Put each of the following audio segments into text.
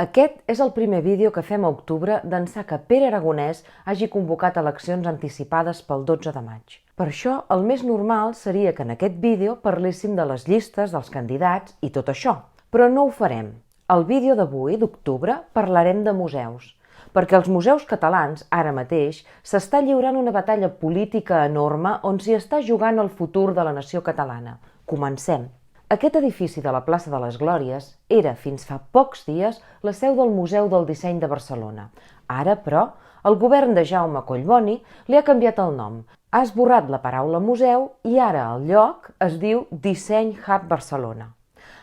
Aquest és el primer vídeo que fem a octubre d'ençà que Pere Aragonès hagi convocat eleccions anticipades pel 12 de maig. Per això, el més normal seria que en aquest vídeo parléssim de les llistes dels candidats i tot això, però no ho farem. Al vídeo d'avui, d'octubre, parlarem de museus, perquè als museus catalans, ara mateix, s'està lliurant una batalla política enorme on s'hi està jugant el futur de la nació catalana. Comencem. Aquest edifici de la plaça de les Glòries era, fins fa pocs dies, la seu del Museu del Disseny de Barcelona. Ara, però, el govern de Jaume Collboni li ha canviat el nom. Ha esborrat la paraula museu i ara el lloc es diu Disseny Hub Barcelona.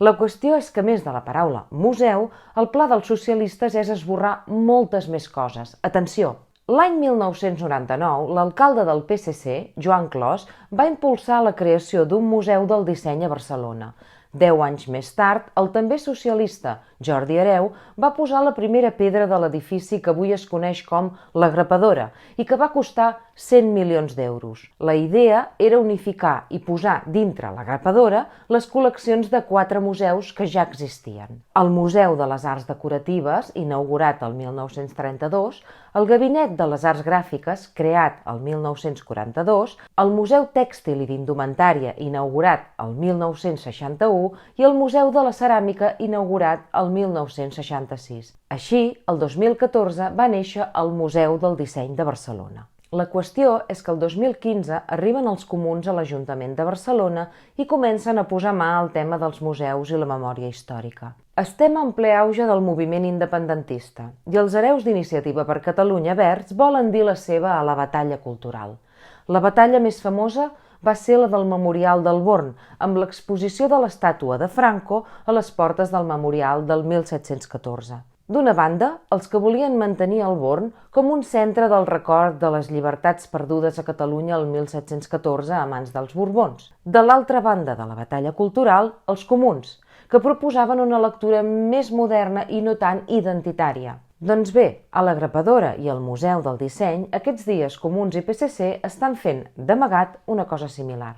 La qüestió és que, a més de la paraula museu, el pla dels socialistes és esborrar moltes més coses. Atenció! L'any 1999, l'alcalde del PSC, Joan Clos, va impulsar la creació d'un museu del disseny a Barcelona. 10 anys més tard, el també socialista Jordi Hereu va posar la primera pedra de l'edifici que avui es coneix com la Grapadora i que va costar 100 milions d'euros. La idea era unificar i posar dintre la Grapadora les col·leccions de 4 museus que ja existien. El Museu de les Arts Decoratives, inaugurat el 1932, el Gabinet de les Arts Gràfiques, creat el 1942, el Museu Tèxtil i d'Indumentària, inaugurat el 1961, i el Museu de la Ceràmica, inaugurat el 1966. Així, el 2014 va néixer el Museu del Disseny de Barcelona. La qüestió és que el 2015 arriben els comuns a l'Ajuntament de Barcelona i comencen a posar mà al tema dels museus i la memòria històrica. Estem en ple auge del moviment independentista i els hereus d'Iniciativa per Catalunya Verds volen dir la seva a la batalla cultural. La batalla més famosa va ser la del Memorial del Born, amb l'exposició de l'estàtua de Franco a les portes del Memorial del 1714. D'una banda, els que volien mantenir el Born com un centre del record de les llibertats perdudes a Catalunya el 1714 a mans dels Borbons. De l'altra banda de la batalla cultural, els comuns, que proposaven una lectura més moderna i no tan identitària. Doncs bé, a la Grapadora i al Museu del Disseny, aquests dies Comuns i PSC estan fent d'amagat una cosa similar.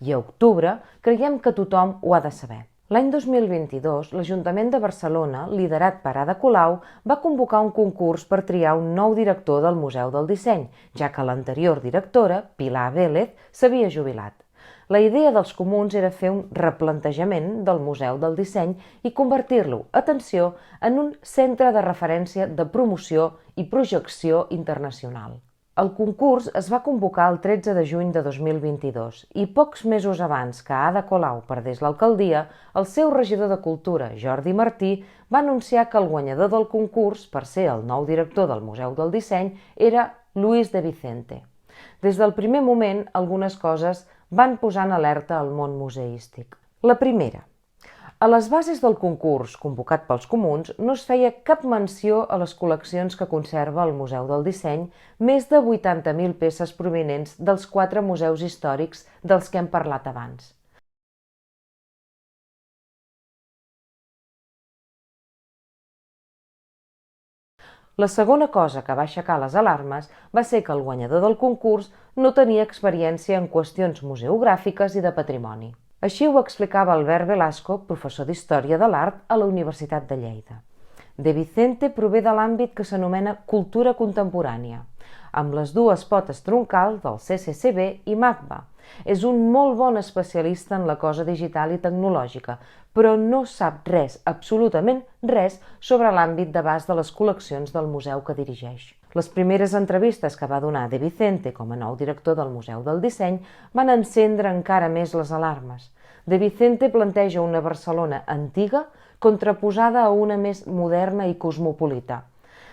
I a octubre creiem que tothom ho ha de saber. L'any 2022, l'Ajuntament de Barcelona, liderat per Ada Colau, va convocar un concurs per triar un nou director del Museu del Disseny, ja que l'anterior directora, Pilar Vélez, s'havia jubilat. La idea dels comuns era fer un replantejament del Museu del Disseny i convertir-lo, atenció, en un centre de referència de promoció i projecció internacional. El concurs es va convocar el 13 de juny de 2022 i pocs mesos abans que Ada Colau perdés l'alcaldia, el seu regidor de Cultura, Jordi Martí, va anunciar que el guanyador del concurs per ser el nou director del Museu del Disseny era Luis de Vicente. Des del primer moment, algunes coses van posar en alerta al món museístic. La primera. A les bases del concurs convocat pels comuns no es feia cap menció a les col·leccions que conserva el Museu del Disseny, més de 80.000 peces provinents dels 4 museus històrics dels que hem parlat abans. La segona cosa que va aixecar les alarmes va ser que el guanyador del concurs no tenia experiència en qüestions museogràfiques i de patrimoni. Així ho explicava Albert Velasco, professor d'Història de l'Art a la Universitat de Lleida. De Vicente prové de l'àmbit que s'anomena cultura contemporània, amb les dues potes troncals del CCCB i MACBA. És un molt bon especialista en la cosa digital i tecnològica, però no sap res, absolutament res, sobre l'àmbit d'abast de les col·leccions del museu que dirigeix. Les primeres entrevistes que va donar De Vicente com a nou director del Museu del Disseny van encendre encara més les alarmes. De Vicente planteja una Barcelona antiga contraposada a una més moderna i cosmopolita.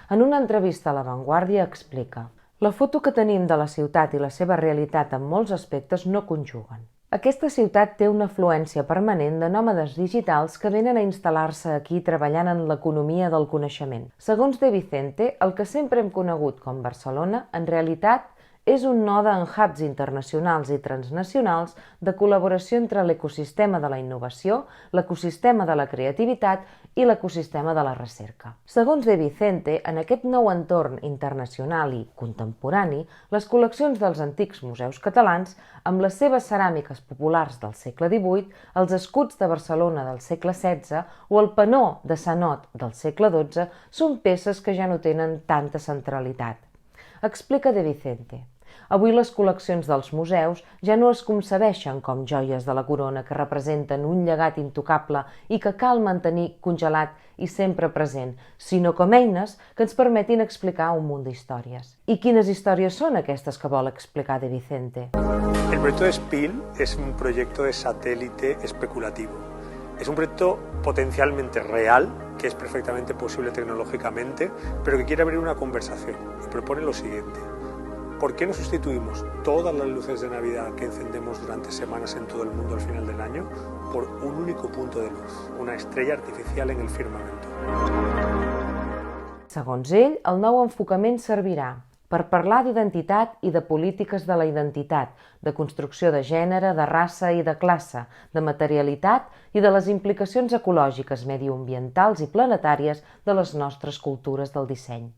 En una entrevista a La Vanguardia explica: la foto que tenim de la ciutat i la seva realitat en molts aspectes no conjuguen. Aquesta ciutat té una afluència permanent de nòmades digitals que venen a instal·lar-se aquí treballant en l'economia del coneixement. Segons De Vicente, el que sempre hem conegut com Barcelona, en realitat, és un node en hubs internacionals i transnacionals de col·laboració entre l'ecosistema de la innovació, l'ecosistema de la creativitat i l'ecosistema de la recerca. Segons De Vicente, en aquest nou entorn internacional i contemporani, les col·leccions dels antics museus catalans, amb les seves ceràmiques populars del segle XVIII, els escuts de Barcelona del segle XVI o el penó de Sanot del segle XII, són peces que ja no tenen tanta centralitat. Explica De Vicente. Avui les col·leccions dels museus ja no es concebeixen com joies de la corona que representen un llegat intocable i que cal mantenir congelat i sempre present, sinó com eines que ens permetin explicar un munt d'històries. I quines històries són aquestes que vol explicar De Vicente? El proyecto de SPIL es un proyecto de satélite especulativo. Es un proyecto potencialmente real, que es perfectamente posible tecnológicamente, pero que quiere abrir una conversación y propone lo siguiente. ¿Por qué no sustituimos todas las luces de Navidad que encendemos durante semanas en todo el mundo al final del año por un único punto de luz, una estrella artificial en el firmamento? Segons ell, el nou enfocament servirà per parlar d'identitat i de polítiques de la identitat, de construcció de gènere, de raça i de classe, de materialitat i de les implicacions ecològiques, mediambientals i planetàries de les nostres cultures del disseny.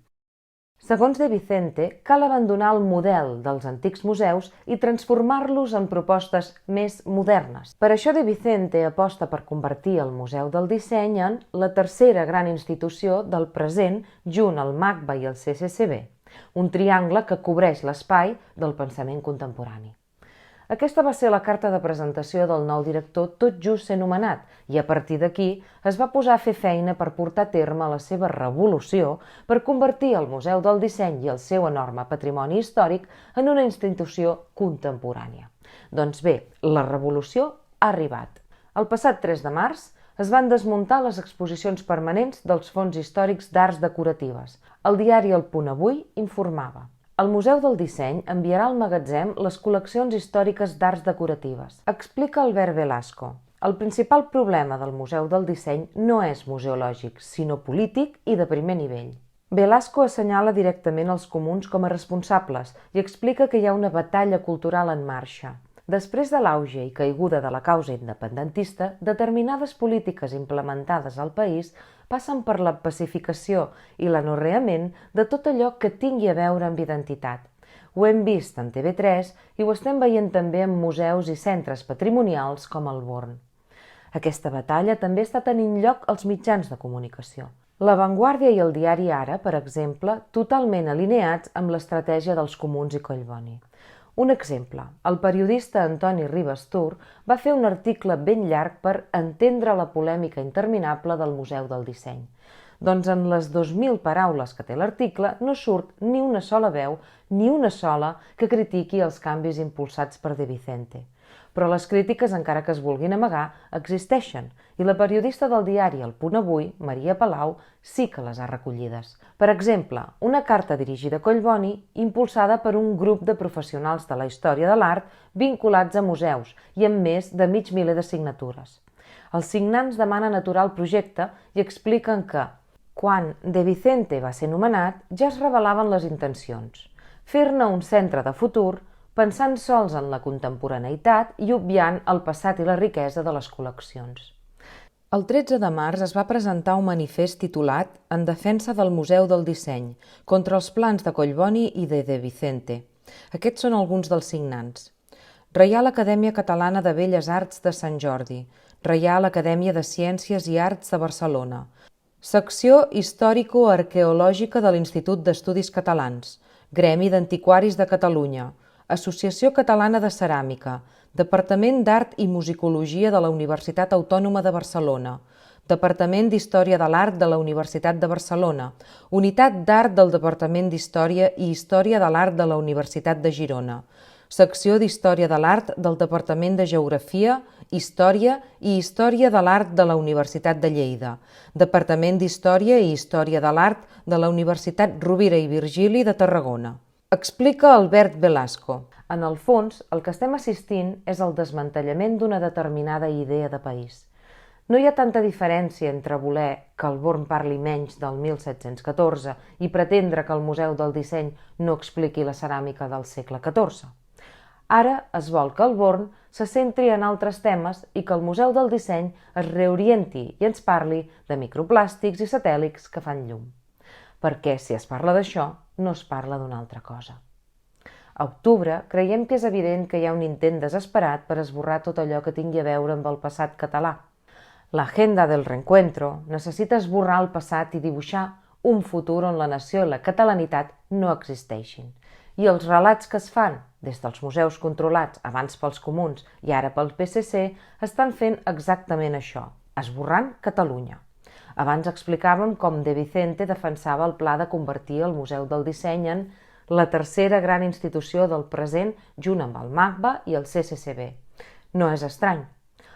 Segons De Vicente, cal abandonar el model dels antics museus i transformar-los en propostes més modernes. Per això De Vicente aposta per convertir el Museu del Disseny en la tercera gran institució del present junt al MACBA i el CCCB, un triangle que cobreix l'espai del pensament contemporani. Aquesta va ser la carta de presentació del nou director tot just ser nomenat i a partir d'aquí es va posar a fer feina per portar a terme la seva revolució per convertir el Museu del Disseny i el seu enorme patrimoni històric en una institució contemporània. Doncs bé, la revolució ha arribat. El passat 3 de març es van desmuntar les exposicions permanents dels fons històrics d'arts decoratives. El diari El Punt Avui informava: el Museu del Disseny enviarà al magatzem les col·leccions històriques d'arts decoratives. Explica Albert Velasco. El principal problema del Museu del Disseny no és museològic, sinó polític i de primer nivell. Velasco assenyala directament els comuns com a responsables i explica que hi ha una batalla cultural en marxa. Després de l'auge i caiguda de la causa independentista, determinades polítiques implementades al país passen per la pacificació i l'anorreament de tot allò que tingui a veure amb identitat. Ho hem vist en TV3 i ho estem veient també en museus i centres patrimonials com el Born. Aquesta batalla també està tenint lloc als mitjans de comunicació. La Vanguardia i el diari Ara, per exemple, totalment alineats amb l'estratègia dels comuns i Collboni. Un exemple, el periodista Antoni Ribas Tur va fer un article ben llarg per entendre la polèmica interminable del Museu del Disseny. Doncs en les 2.000 paraules que té l'article no surt ni una sola veu, ni una sola que critiqui els canvis impulsats per De Vicente. Però les crítiques, encara que es vulguin amagar, existeixen i la periodista del diari El Punt Avui, Maria Palau, sí que les ha recollides. Per exemple, una carta dirigida a Collboni impulsada per un grup de professionals de la història de l'art vinculats a museus i amb més de mig miler de signatures. Els signants demanen aturar el projecte i expliquen que, quan De Vicente va ser nomenat, ja es revelaven les intencions: fer-ne un centre de futur pensant sols en la contemporaneïtat i obviant el passat i la riquesa de les col·leccions. El 13 de març es va presentar un manifest titulat En defensa del Museu del Disseny, contra els plans de Collboni i de Vicente. Aquests són alguns dels signants. Reial Acadèmia Catalana de Belles Arts de Sant Jordi, Reial Acadèmia de Ciències i Arts de Barcelona, Secció Històrico-Arqueològica de l'Institut d'Estudis Catalans, Gremi d'Antiquaris de Catalunya, Associació Catalana de Ceràmica, Departament d'Art i Musicologia de la Universitat Autònoma de Barcelona, Departament d'Història de l'Art de la Universitat de Barcelona, Unitat d'Art del Departament d'Història i Història de l'Art de la Universitat de Girona, Secció d'Història de l'Art del Departament de Geografia, Història i Història de l'Art de la Universitat de Lleida, Departament d'Història i Història de l'Art de la Universitat Rovira i Virgili de Tarragona. Explica Albert Velasco. En el fons, el que estem assistint és el desmantellament d'una determinada idea de país. No hi ha tanta diferència entre voler que el Born parli menys del 1714 i pretendre que el Museu del Disseny no expliqui la ceràmica del segle XIV. Ara es vol que el Born se centri en altres temes i que el Museu del Disseny es reorienti i ens parli de microplàstics i satèl·lits que fan llum. Perquè si es parla d'això, no es parla d'una altra cosa. A octubre creiem que és evident que hi ha un intent desesperat per esborrar tot allò que tingui a veure amb el passat català. L'agenda del reencuentro necessita esborrar el passat i dibuixar un futur on la nació i la catalanitat no existeixin. I els relats que es fan des dels museus controlats abans pels comuns i ara pel PSC estan fent exactament això, esborrant Catalunya. Abans explicàvem com De Vicente defensava el pla de convertir el Museu del Disseny en la tercera gran institució del present junt amb el MACBA i el CCCB. No és estrany.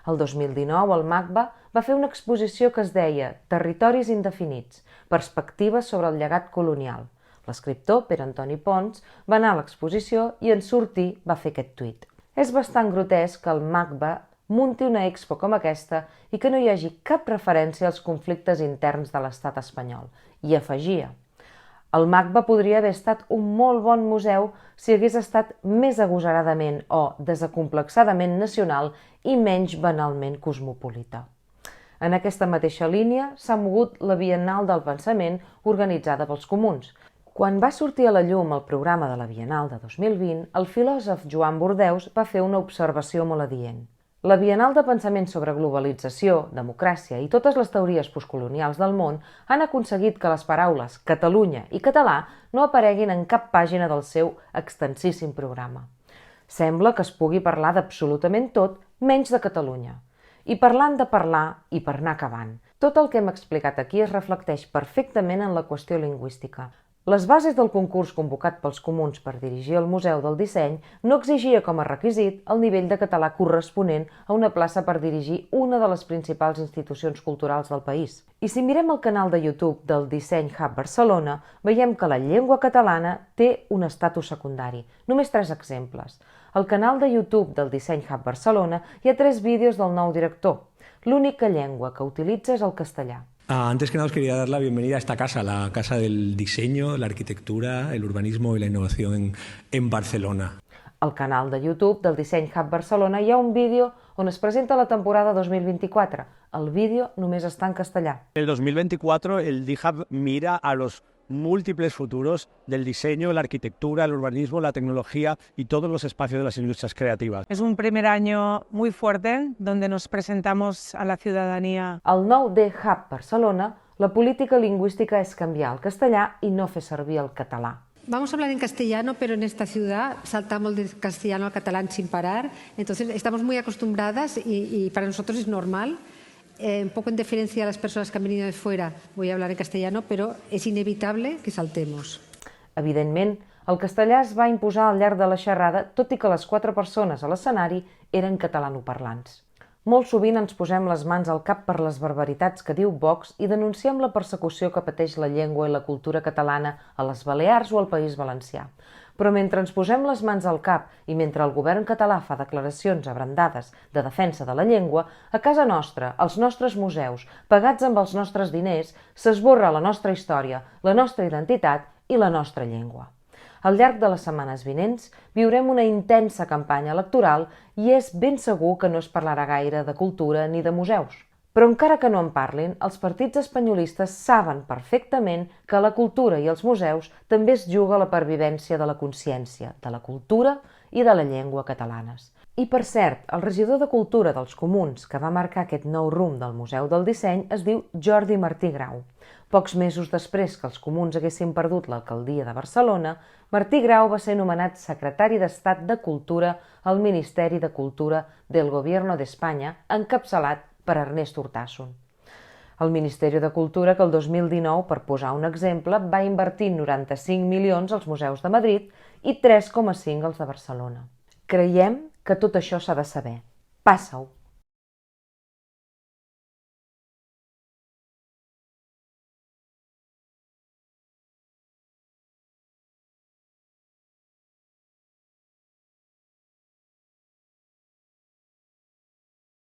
El 2019 el MACBA va fer una exposició que es deia Territoris indefinits, perspectives sobre el llegat colonial. L'escriptor Pere Antoni Pons va anar a l'exposició i en sortir va fer aquest tuit. És bastant grotesc que el MACBA munti una expo com aquesta i que no hi hagi cap referència als conflictes interns de l'estat espanyol. I afegia: el MACBA podria haver estat un molt bon museu si hagués estat més agosaradament o desacomplexadament nacional i menys banalment cosmopolita. En aquesta mateixa línia s'ha mogut la Biennal del Pensament organitzada pels comuns. Quan va sortir a la llum el programa de la Biennal de 2020, el filòsof Joan Bordeus va fer una observació molt adient. La Biennal de Pensament sobre globalització, democràcia i totes les teories postcolonials del món han aconseguit que les paraules Catalunya i català no apareguin en cap pàgina del seu extensíssim programa. Sembla que es pugui parlar d'absolutament tot menys de Catalunya. I parlant de parlar i per anar acabant, tot el que hem explicat aquí es reflecteix perfectament en la qüestió lingüística. Les bases del concurs convocat pels comuns per dirigir el Museu del Disseny no exigia com a requisit el nivell de català corresponent a una plaça per dirigir una de les principals institucions culturals del país. I si mirem el canal de YouTube del Disseny Hub Barcelona, veiem que la llengua catalana té un estatus secundari. Només 3 exemples. Al canal de YouTube del Disseny Hub Barcelona hi ha 3 vídeos del nou director. L'única llengua que utilitza és el castellà. Antes que nada os quería dar la bienvenida a esta casa, la casa del diseño, la arquitectura, el urbanismo y la innovación en Barcelona. Al canal de YouTube del Disseny Hub Barcelona hi ha un vídeo on es presenta la temporada 2024. El vídeo només està en castellà. En el 2024 el DIHub mira a los múltiples futuros del diseño, la arquitectura, el urbanismo, la tecnología y todos los espacios de las industrias creativas. Es un primer año muy fuerte donde nos presentamos a la ciudadanía. Al nou DHub Barcelona, la política lingüística és canviar el castellà i no fer servir el català. Vamos a hablar en castellano, pero en esta ciudad saltamos del castellano al catalán sin parar. Entonces estamos muy acostumbradas y para nosotros es normal. Un poco en deferencia a las personas que han venido de fuera, voy a hablar en castellano, pero es inevitable que saltemos. Evidentment, el castellà es va imposar al llarg de la xerrada, tot i que les 4 persones a l'escenari eren catalanoparlants. Molt sovint ens posem les mans al cap per les barbaritats que diu Vox i denunciem la persecució que pateix la llengua i la cultura catalana a les Balears o al País Valencià. Però mentre ens posem les mans al cap i mentre el govern català fa declaracions abrandades de defensa de la llengua, a casa nostra, als nostres museus, pagats amb els nostres diners, s'esborra la nostra història, la nostra identitat i la nostra llengua. Al llarg de les setmanes vinents viurem una intensa campanya electoral i és ben segur que no es parlarà gaire de cultura ni de museus. Però encara que no en parlin, els partits espanyolistes saben perfectament que la cultura i els museus també es juga la pervivència de la consciència, de la cultura i de la llengua catalanes. I per cert, el regidor de Cultura dels Comuns que va marcar aquest nou rumb del Museu del Disseny es diu Jordi Martí Grau. Pocs mesos després que els comuns haguessin perdut l'alcaldia de Barcelona, Martí Grau va ser nomenat secretari d'Estat de Cultura al Ministeri de Cultura del Gobierno d'Espanya, encapçalat per Ernest Urtasun. El Ministeri de Cultura, que el 2019, per posar un exemple, va invertir 95 milions als museus de Madrid i 3,5 als de Barcelona. Creiem que tot això s'ha de saber. Passa-ho!